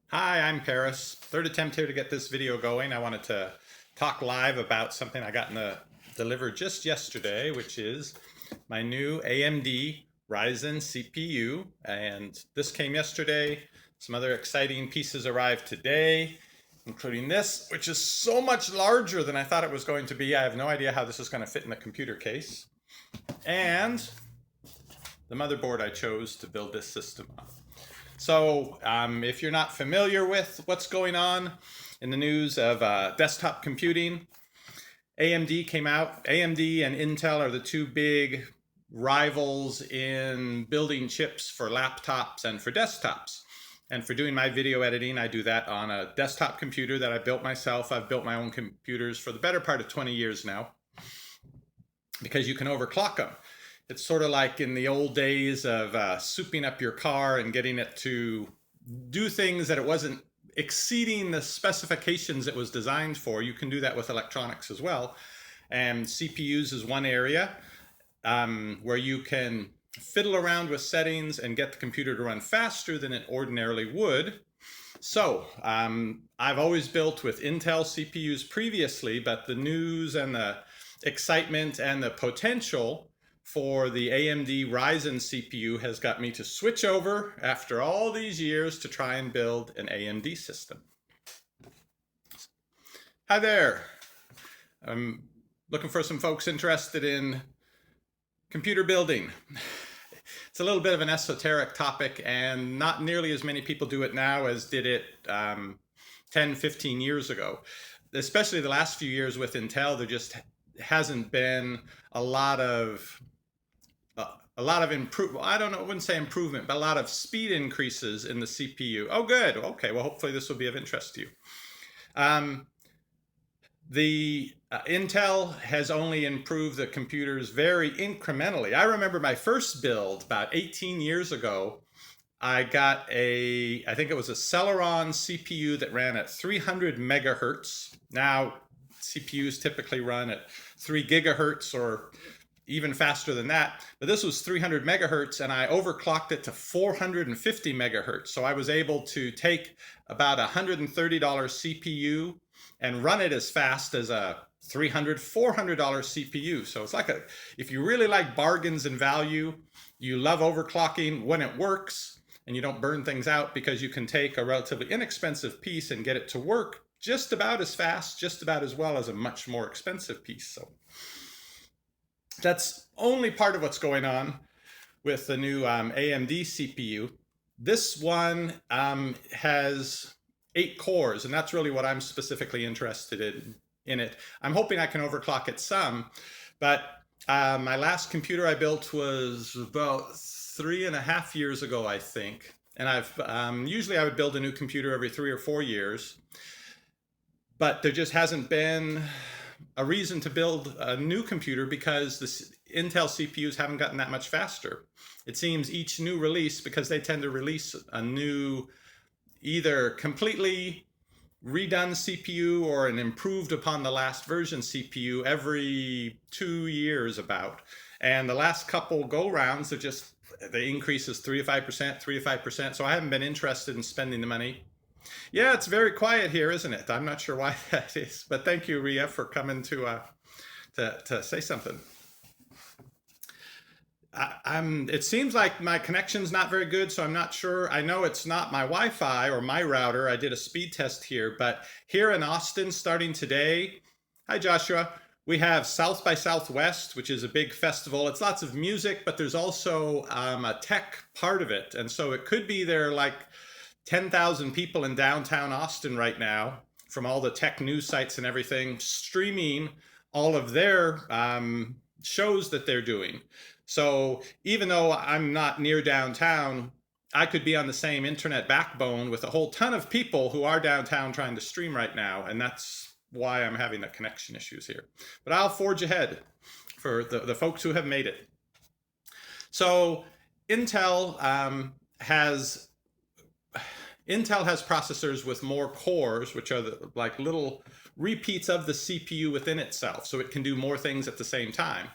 Hi, I'm Paris. Third attempt here to get this video going. I wanted to talk live about something I got delivered just yesterday, which is my new AMD Ryzen CPU. And this came yesterday. Some other exciting pieces arrived today, including this, which is so much larger than I thought it was going to be. I have no idea how this is going to fit in the computer case. And the motherboard I chose to build this system on. So if you're not familiar with what's going on in the news of desktop computing, AMD came out. AMD and Intel are the two big rivals in building chips for laptops and for desktops. And for doing my video editing, I do that on a desktop computer that I built myself. I've built my own computers for the better part of 20 years now because you can overclock them. It's sort of like in the old days of souping up your car and getting it to do things that it wasn't exceeding the specifications it was designed for. You can do that with electronics as well. And CPUs is one area where you can fiddle around with settings and get the computer to run faster than it ordinarily would. So I've always built with Intel CPUs previously, but the news and the excitement and the potential for the AMD Ryzen CPU has got me to switch over after all these years to try and build an AMD system. Hi there. I'm looking for some folks interested in computer building. It's a little bit of an esoteric topic, and not nearly as many people do it now as did it 10, 15 years ago. Especially the last few years with Intel, there just hasn't been a lot of improvement. I don't know, I wouldn't say improvement, but a lot of speed increases in the CPU. Oh, good. Okay, well, hopefully this will be of interest to you. Intel has only improved the computers very incrementally. I remember my first build about 18 years ago. I got I think it was a Celeron CPU that ran at 300 megahertz. Now, CPUs typically run at 3 gigahertz or even faster than that, but this was 300 megahertz and I overclocked it to 450 megahertz. So I was able to take about a $130 CPU and run it as fast as a $300, $400 CPU. So it's like if you really like bargains and value, you love overclocking when it works and you don't burn things out, because you can take a relatively inexpensive piece and get it to work just about as fast, just about as well as a much more expensive piece. So that's only part of what's going on with the new AMD CPU. This one has 8 cores, and that's really what I'm specifically interested in it. I'm hoping I can overclock it some, but my last computer I built was about 3.5 years ago, I think. And usually I would build a new computer every 3 or 4 years, but there just hasn't been a reason to build a new computer because the Intel CPUs haven't gotten that much faster. It seems each new release, because they tend to release a new, either completely redone CPU or an improved upon the last version CPU every 2 years about. And the last couple go rounds, the increase is 3 to 5%, 3 to 5%. So I haven't been interested in spending the money. Yeah, it's very quiet here, isn't it? I'm not sure why that is, but thank you, Ria, for coming to say something. It seems like my connection's not very good, so I'm not sure. I know it's not my Wi-Fi or my router. I did a speed test here, but here in Austin, starting today, hi Joshua, we have South by Southwest, which is a big festival. It's lots of music, but there's also a tech part of it. And so it could be there like 10,000 people in downtown Austin right now from all the tech news sites and everything, streaming all of their shows that they're doing. So even though I'm not near downtown, I could be on the same internet backbone with a whole ton of people who are downtown trying to stream right now. And that's why I'm having the connection issues here. But I'll forge ahead for the folks who have made it. So Intel has processors with more cores, which are like little repeats of the CPU within itself, so it can do more things at the same time.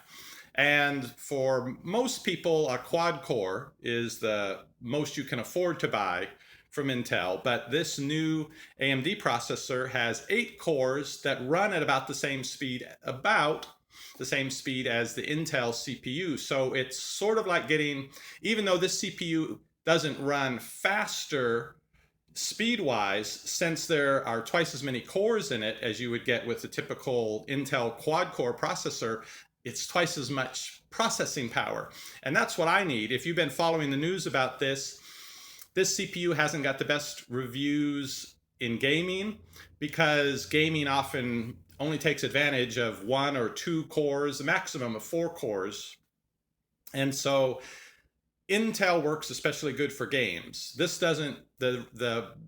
And for most people, a quad core is the most you can afford to buy from Intel, but this new AMD processor has 8 cores that run at about the same speed, as the Intel CPU. So it's sort of like getting, even though this CPU doesn't run faster speed-wise, since there are twice as many cores in it as you would get with the typical Intel quad-core processor, it's twice as much processing power. And that's what I need. If you've been following the news about this CPU hasn't got the best reviews in gaming, because gaming often only takes advantage of 1 or 2 cores, a maximum of 4 cores. And so Intel works especially good for games. This doesn't, the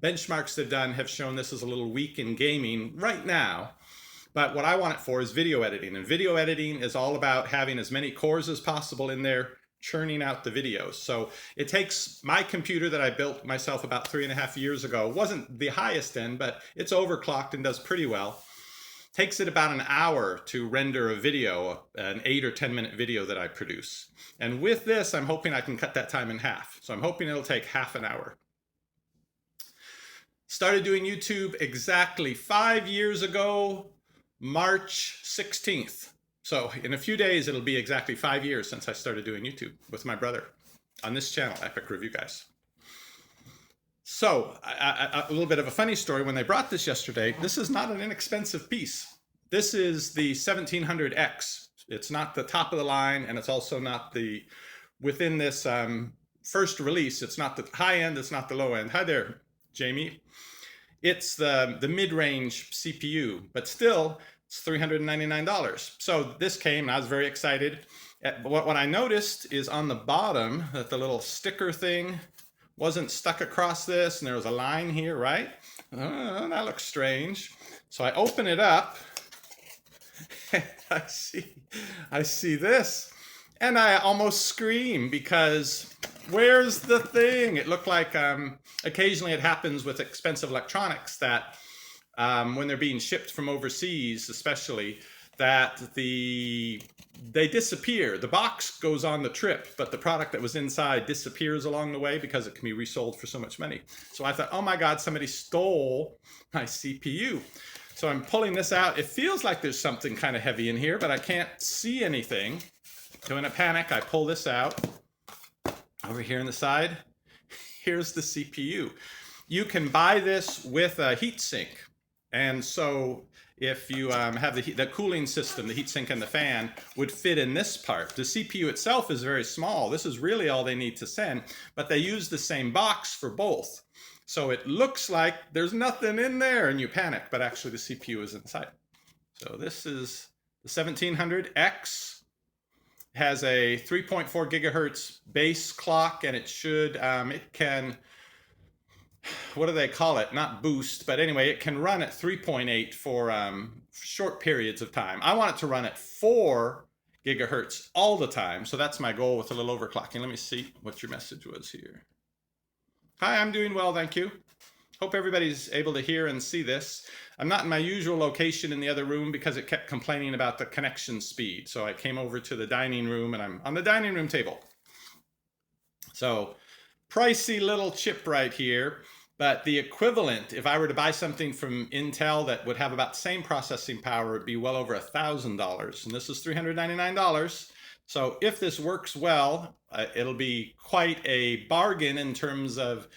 benchmarks they've done have shown this is a little weak in gaming right now. But what I want it for is video editing. And video editing is all about having as many cores as possible in there, churning out the videos. So it takes my computer that I built myself about 3.5 years ago. It wasn't the highest end, but it's overclocked and does pretty well. Takes it about an hour to render a video, an 8 or 10 minute video that I produce. And with this, I'm hoping I can cut that time in half. So I'm hoping it'll take half an hour. Started doing YouTube exactly 5 years ago, March 16th. So in a few days, it'll be exactly 5 years since I started doing YouTube with my brother on this channel, EpicReviewGuys. So a little bit of a funny story. When they brought this yesterday, this is not an inexpensive piece. This is the 1700X. It's not the top of the line, and it's also not the, within this first release, it's not the high end, it's not the low end. Hi there, Jamie. It's the mid-range CPU, but still, it's $399. So this came, and I was very excited. What I noticed is on the bottom that the little sticker thing wasn't stuck across this, and there was a line here, right? That looks strange. So I open it up, and I see this, and I almost scream, because where's the thing? It looked like occasionally it happens with expensive electronics that when they're being shipped from overseas, especially, that they disappear. The box goes on the trip, but the product that was inside disappears along the way because it can be resold for so much money. So I thought, oh my God, somebody stole my CPU. So I'm pulling this out. It feels like there's something kind of heavy in here, but I can't see anything. So in a panic, I pull this out. Over here on the side, here's the CPU. You can buy this with a heatsink. And so if you have the cooling system, the heatsink and the fan would fit in this part. The CPU itself is very small. This is really all they need to send, but they use the same box for both. So it looks like there's nothing in there and you panic, but actually the CPU is inside. So this is the 1700X. Has a 3.4 gigahertz base clock, and it should, it can, what do they call it? Not boost, but anyway, it can run at 3.8 for short periods of time. I want it to run at 4 gigahertz all the time, so that's my goal with a little overclocking. Let me see what your message was here. Hi, I'm doing well, thank you. Hope everybody's able to hear and see this. I'm not in my usual location in the other room because it kept complaining about the connection speed. So I came over to the dining room, and I'm on the dining room table. So pricey little chip right here, but the equivalent, if I were to buy something from Intel that would have about the same processing power, would be well over $1,000. And this is $399. So if this works well, it'll be quite a bargain in terms of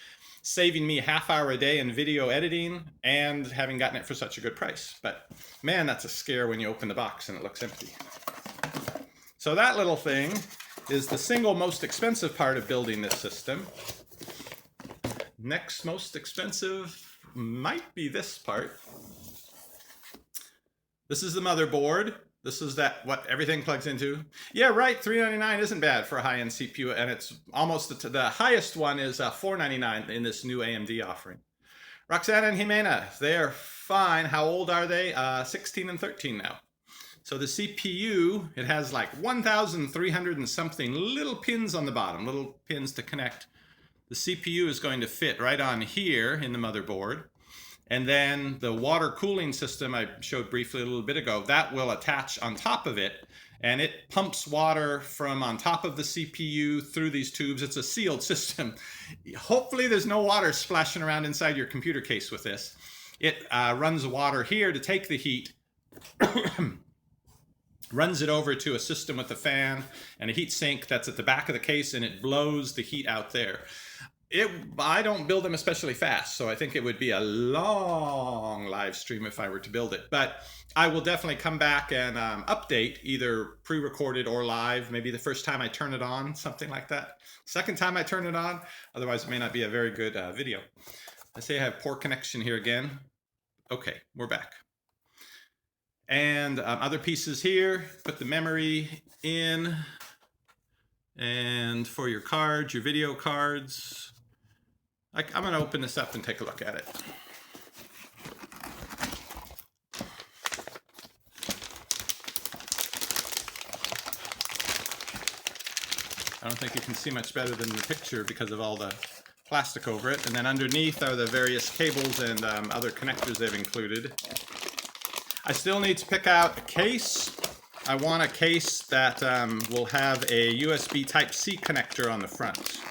saving me a half hour a day in video editing and having gotten it for such a good price. But man, that's a scare when you open the box and it looks empty. So that little thing is the single most expensive part of building this system. Next most expensive might be this part. This is the motherboard. This is what everything plugs into. Yeah, right, $399 isn't bad for a high-end CPU, and it's almost the highest one is $499 in this new AMD offering. Roxana and Jimena, they are fine. How old are they? 16 and 13 now. So the CPU, it has like 1,300 and something little pins on the bottom, little pins to connect. The CPU is going to fit right on here in the motherboard. And then the water cooling system I showed briefly a little bit ago, that will attach on top of it. and it pumps water from on top of the CPU through these tubes. It's a sealed system. Hopefully there's no water splashing around inside your computer case with this. It runs water here to take the heat, runs it over to a system with a fan and a heat sink that's at the back of the case, and it blows the heat out there. I don't build them especially fast, so I think it would be a long live stream if I were to build it. But I will definitely come back and update, either pre-recorded or live. Maybe the first time I turn it on, something like that. Second time I turn it on, otherwise it may not be a very good video. I say I have poor connection here again. Okay, we're back. And other pieces here, put the memory in. And for your cards, your video cards, I'm going to open this up and take a look at it. I don't think you can see much better than the picture because of all the plastic over it. And then underneath are the various cables and other connectors they've included. I still need to pick out a case. I want a case that will have a USB Type-C connector on the front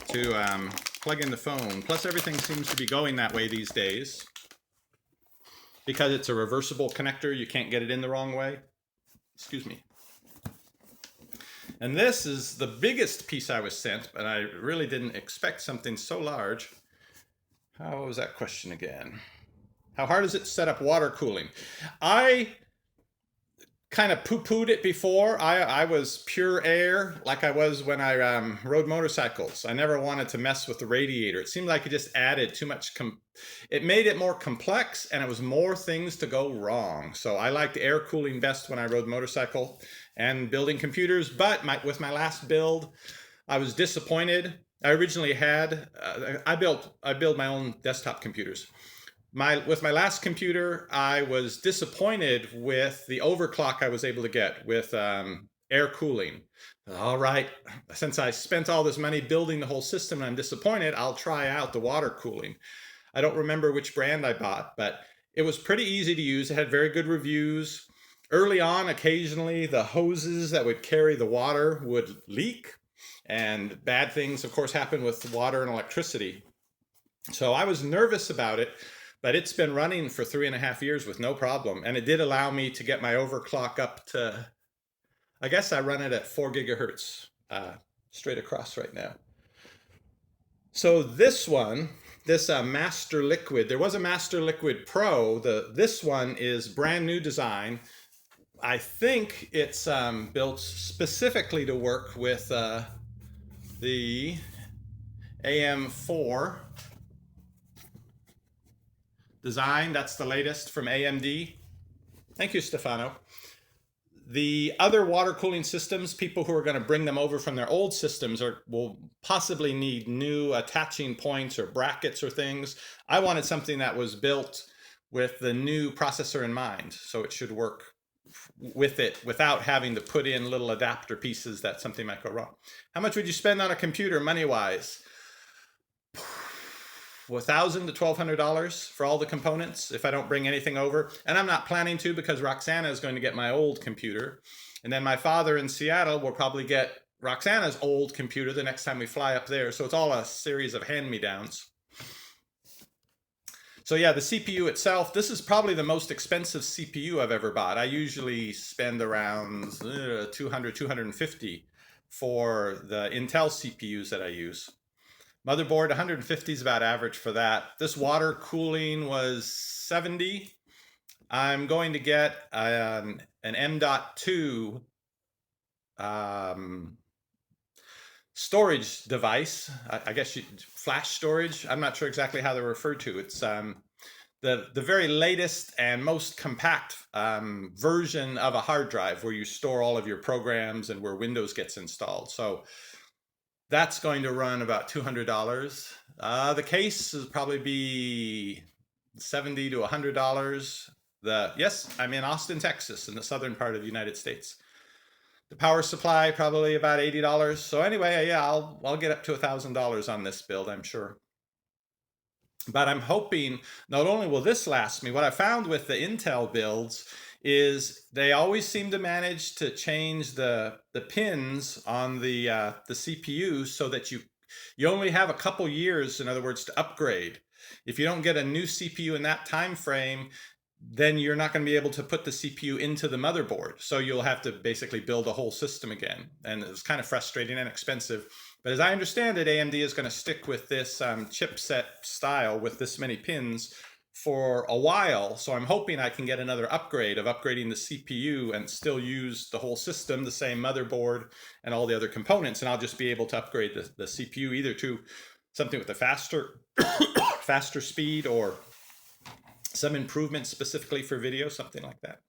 to plug in the phone. Plus everything seems to be going that way these days. Because it's a reversible connector, you can't get it in the wrong way. Excuse me. And this is the biggest piece I was sent, but I really didn't expect something so large. How was that question again? How hard is it to set up water cooling? I kind of poo-pooed it before. I was pure air, like I was when I rode motorcycles. I never wanted to mess with the radiator. It seemed like it just added too much. It made it more complex, and it was more things to go wrong. So I liked air cooling best when I rode motorcycle and building computers. But with my last build, I was disappointed. I originally had I build my own desktop computers. With my last computer, I was disappointed with the overclock I was able to get with air cooling. All right, since I spent all this money building the whole system and I'm disappointed, I'll try out the water cooling. I don't remember which brand I bought, but it was pretty easy to use. It had very good reviews. Early on, occasionally, the hoses that would carry the water would leak, and bad things, of course, happen with water and electricity. So I was nervous about it. But it's been running for 3.5 years with no problem. And it did allow me to get my overclock up to, I guess I run it at 4 gigahertz straight across right now. So this one, this Master Liquid, there was a Master Liquid Pro. This one is brand new design. I think it's built specifically to work with the AM4 design. That's the latest from AMD. Thank you, Stefano. The other water cooling systems, people who are going to bring them over from their old systems will possibly need new attaching points or brackets or things. I wanted something that was built with the new processor in mind, so it should work with it without having to put in little adapter pieces that something might go wrong. How much would you spend on a computer money-wise? $1,000 to $1,200 for all the components if I don't bring anything over. And I'm not planning to, because Roxana is going to get my old computer. And then my father in Seattle will probably get Roxana's old computer the next time we fly up there. So it's all a series of hand-me-downs. So yeah, the CPU itself, this is probably the most expensive CPU I've ever bought. I usually spend around $200, $250 for the Intel CPUs that I use. Motherboard, 150 is about average for that. This water cooling was $70. I'm going to get an M.2 storage device. I guess flash storage. I'm not sure exactly how they're referred to. It's the very latest and most compact version of a hard drive where you store all of your programs and where Windows gets installed. So that's going to run about $200. The case will probably be $70 to $100. Yes, I'm in Austin, Texas, in the southern part of the United States. The power supply probably about $80. So anyway, yeah, I'll get up to $1,000 on this build, I'm sure. But I'm hoping not only will this last me, what I found with the Intel builds is they always seem to manage to change the pins on the CPU so that you only have a couple years, in other words, to upgrade. If you don't get a new CPU in that time frame, then you're not going to be able to put the CPU into the motherboard. So you'll have to basically build a whole system again. And it's kind of frustrating and expensive. But as I understand it, AMD is going to stick with this chipset style with this many pins for a while. So I'm hoping I can get another upgrade of upgrading the CPU and still use the whole system, the same motherboard and all the other components. And I'll just be able to upgrade the CPU either to something with a faster speed or some improvements specifically for video, something like that.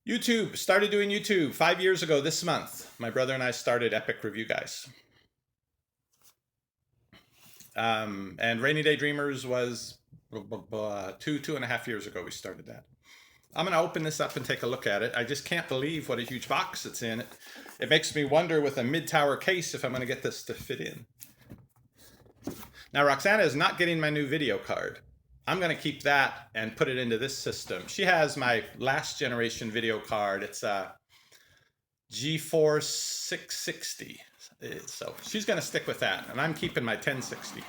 YouTube, started doing YouTube 5 years ago this month. My brother and I started EpicReviewGuys. And Rainy Day Dreamers was 2.5 years ago we started that. I'm going to open this up and take a look at it. I just can't believe what a huge box it's in. It makes me wonder with a mid-tower case if I'm going to get this to fit in. Now, Roxana is not getting my new video card. I'm going to keep that and put it into this system. She has my last generation video card. It's a GeForce 660. So she's going to stick with that. And I'm keeping my 1060.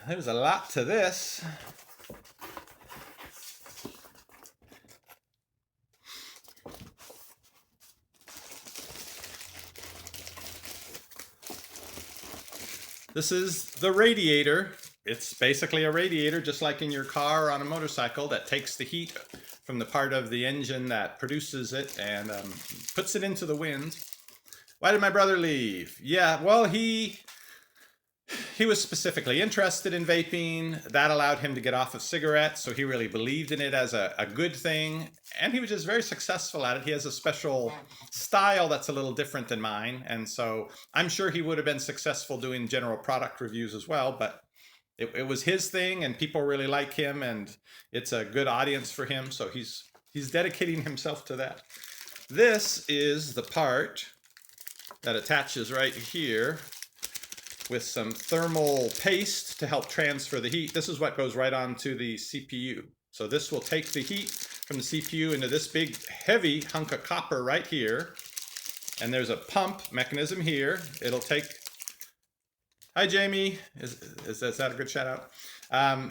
There's a lot to this. This is the radiator. It's basically a radiator, just like in your car or on a motorcycle, that takes the heat from the part of the engine that produces it and puts it into the wind. Why did my brother leave? Yeah, well, he was specifically interested in vaping. That allowed him to get off of cigarettes, so he really believed in it as a good thing. And he was just very successful at it. He has a special style that's a little different than mine. And so I'm sure he would have been successful doing general product reviews as well, but it was his thing and people really like him and it's a good audience for him. So he's dedicating himself to that. This is the part that attaches right here with some thermal paste to help transfer the heat. This is what goes right onto the CPU. So this will take the heat from the CPU into this big heavy hunk of copper right here. And there's a pump mechanism here. It'll take, hi Jamie, is that a good shout out?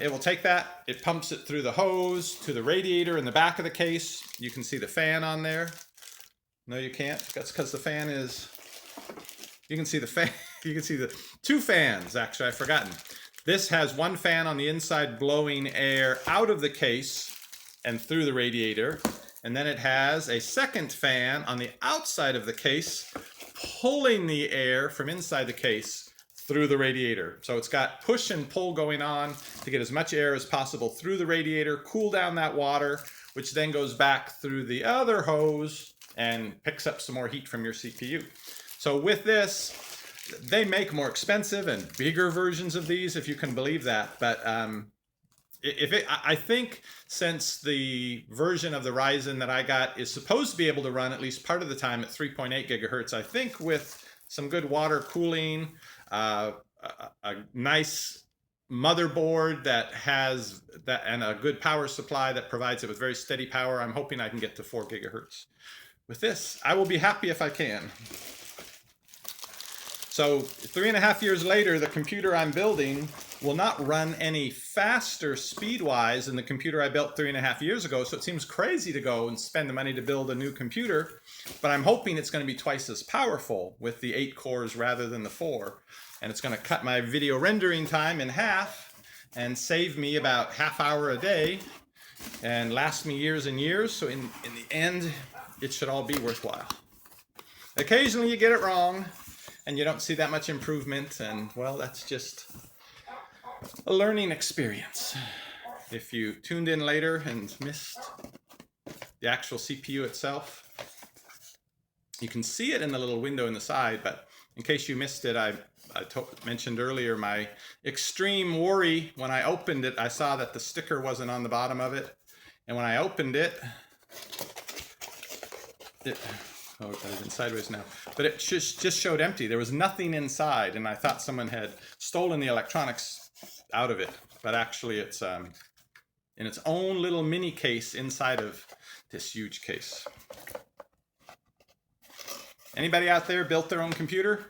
It will take that, it pumps it through the hose to the radiator in the back of the case. You can see the fan on there. No, you can't. That's because the fan is, you can see the fan. You can see the two fans, actually, I've forgotten. This has one fan on the inside blowing air out of the case and through the radiator. And then it has a second fan on the outside of the case pulling the air from inside the case through the radiator. So it's got push and pull going on to get as much air as possible through the radiator, cool down that water, which then goes back through the other hose and picks up some more heat from your CPU. So with this, they make more expensive and bigger versions of these, if you can believe that. But I think since the version of the Ryzen that I got is supposed to be able to run at least part of the time at 3.8 gigahertz, I think with some good water cooling, a nice motherboard that has that and a good power supply that provides it with very steady power, I'm hoping I can get to 4 gigahertz. With this, I will be happy if I can. So 3.5 years later, the computer I'm building will not run any faster speed-wise than the computer I built 3.5 years ago. So it seems crazy to go and spend the money to build a new computer, but I'm hoping it's going to be twice as powerful with the 8 cores rather than the 4. And it's going to cut my video rendering time in half and save me about half hour a day and last me years and years. So in the end, it should all be worthwhile. Occasionally you get it wrong and you don't see that much improvement, and well, that's just a learning experience. If you tuned in later and missed the actual CPU itself, you can see it in the little window in the side, but in case you missed it, I mentioned earlier my extreme worry when I opened it. I saw that the sticker wasn't on the bottom of it, and when I opened it, Oh, it got it in sideways now. But it just showed empty. There was nothing inside, and I thought someone had stolen the electronics out of it. But actually, it's in its own little mini case inside of this huge case. Anybody out there built their own computer?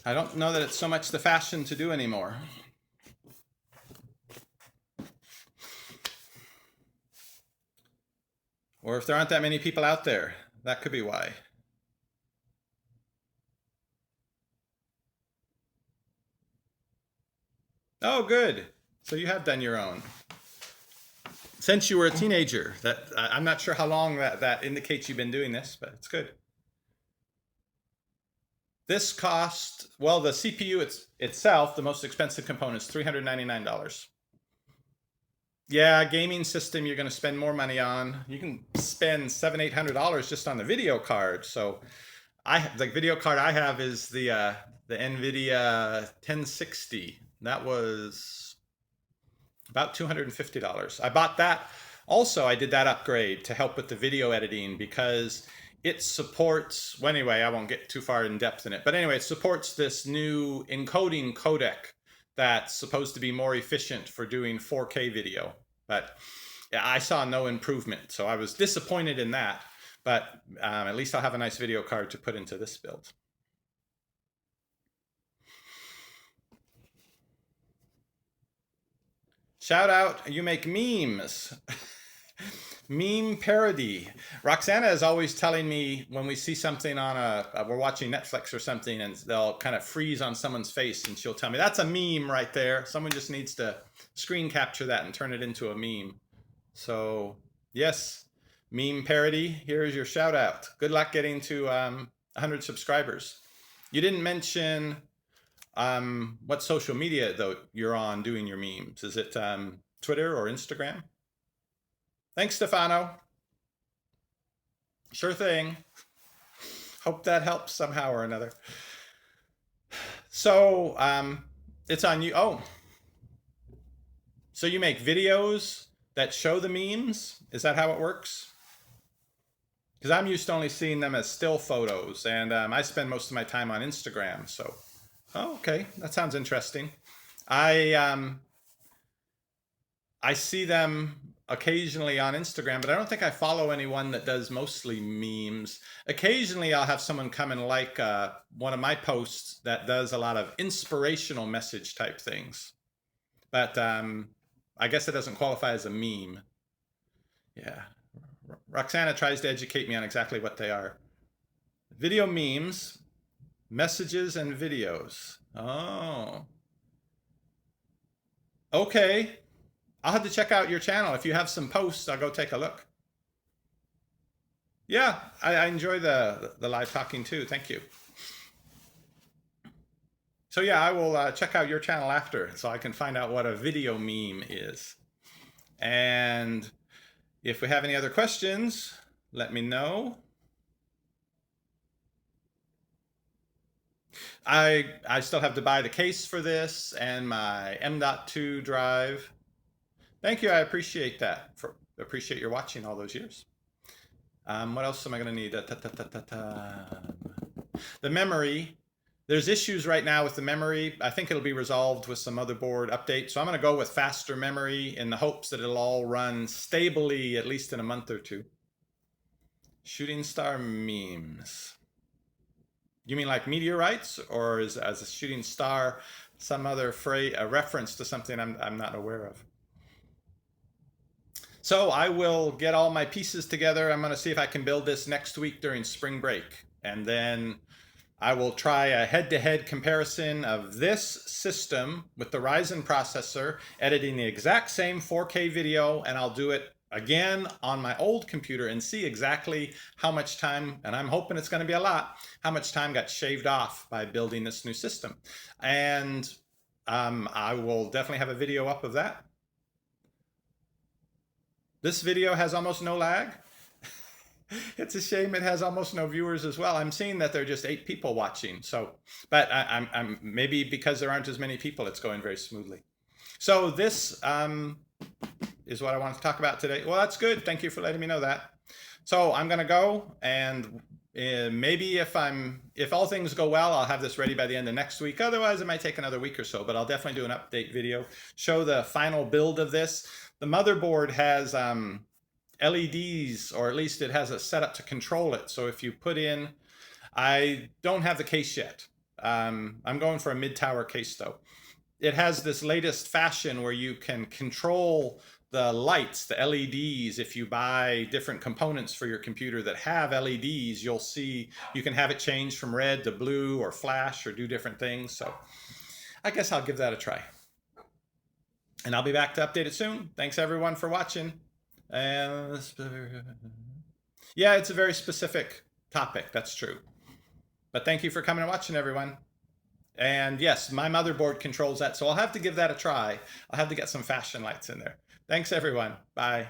I don't know that it's so much the fashion to do anymore. Or if there aren't that many people out there, that could be why. Oh, good. So you have done your own. Since you were a teenager. I'm not sure how long that indicates you've been doing this, but it's good. This cost, well, the CPU itself, the most expensive component, is $399. Yeah, gaming system you're going to spend more money on. You can spend $700-800 just on the video card. So the video card I have is the NVIDIA 1060. That was about $250. I bought that. Also, I did that upgrade to help with the video editing because it supports, well, anyway, I won't get too far in depth in it. But anyway, it supports this new encoding codec that's supposed to be more efficient for doing 4K video. But yeah, I saw no improvement. So I was disappointed in that. But at least I'll have a nice video card to put into this build. Shout out, you make memes. Meme parody. Roxana is always telling me when we see something on we're watching Netflix or something, and they'll kind of freeze on someone's face, and she'll tell me, that's a meme right there. Someone just needs to screen capture that and turn it into a meme. So yes, meme parody, here's your shout out. Good luck getting to 100 subscribers. You didn't mention what social media though you're on doing your memes. Is it Twitter or Instagram? Thanks, Stefano. Sure thing. Hope that helps somehow or another. So it's on you. Oh, so you make videos that show the memes? Is that how it works? Because I'm used to only seeing them as still photos, and I spend most of my time on Instagram. So, oh, okay, that sounds interesting. I see them occasionally on Instagram, but I don't think I follow anyone that does mostly memes. Occasionally I'll have someone come and like one of my posts that does a lot of inspirational message type things. But I guess it doesn't qualify as a meme. Yeah. Roxana tries to educate me on exactly what they are. Video memes, messages and videos. Oh. Okay. I'll have to check out your channel. If you have some posts, I'll go take a look. Yeah, I enjoy the live talking too. Thank you. So yeah, I will check out your channel after so I can find out what a video meme is. And if we have any other questions, let me know. I still have to buy the case for this and my M.2 drive. Thank you. I appreciate that. Appreciate your watching all those years. What else am I going to need? The memory. There's issues right now with the memory. I think it'll be resolved with some motherboard updates. So I'm going to go with faster memory in the hopes that it'll all run stably at least in a month or two. Shooting star memes. You mean like meteorites, or as a shooting star some other phrase, a reference to something I'm not aware of? So I will get all my pieces together. I'm going to see if I can build this next week during spring break. And then I will try a head-to-head comparison of this system with the Ryzen processor, editing the exact same 4K video, and I'll do it again on my old computer and see exactly how much time, and I'm hoping it's going to be a lot, how much time got shaved off by building this new system. And I will definitely have a video up of that. This video has almost no lag. It's a shame it has almost no viewers as well. I'm seeing that there are just 8 people watching. So, but I'm maybe because there aren't as many people, it's going very smoothly. So this is what I want to talk about today. Well, that's good. Thank you for letting me know that. So I'm going to go, and maybe if all things go well, I'll have this ready by the end of next week. Otherwise, it might take another week or so, but I'll definitely do an update video, show the final build of this. The motherboard has LEDs, or at least it has a setup to control it. So if you put in, I don't have the case yet. I'm going for a mid-tower case though. It has this latest fashion where you can control the lights, the LEDs. If you buy different components for your computer that have LEDs, you'll see you can have it change from red to blue or flash or do different things. So I guess I'll give that a try. And I'll be back to update it soon. Thanks everyone for watching. And yeah, it's a very specific topic, that's true. But thank you for coming and watching, everyone. And yes, my motherboard controls that, so I'll have to give that a try. I'll have to get some fashion lights in there. Thanks, everyone. Bye.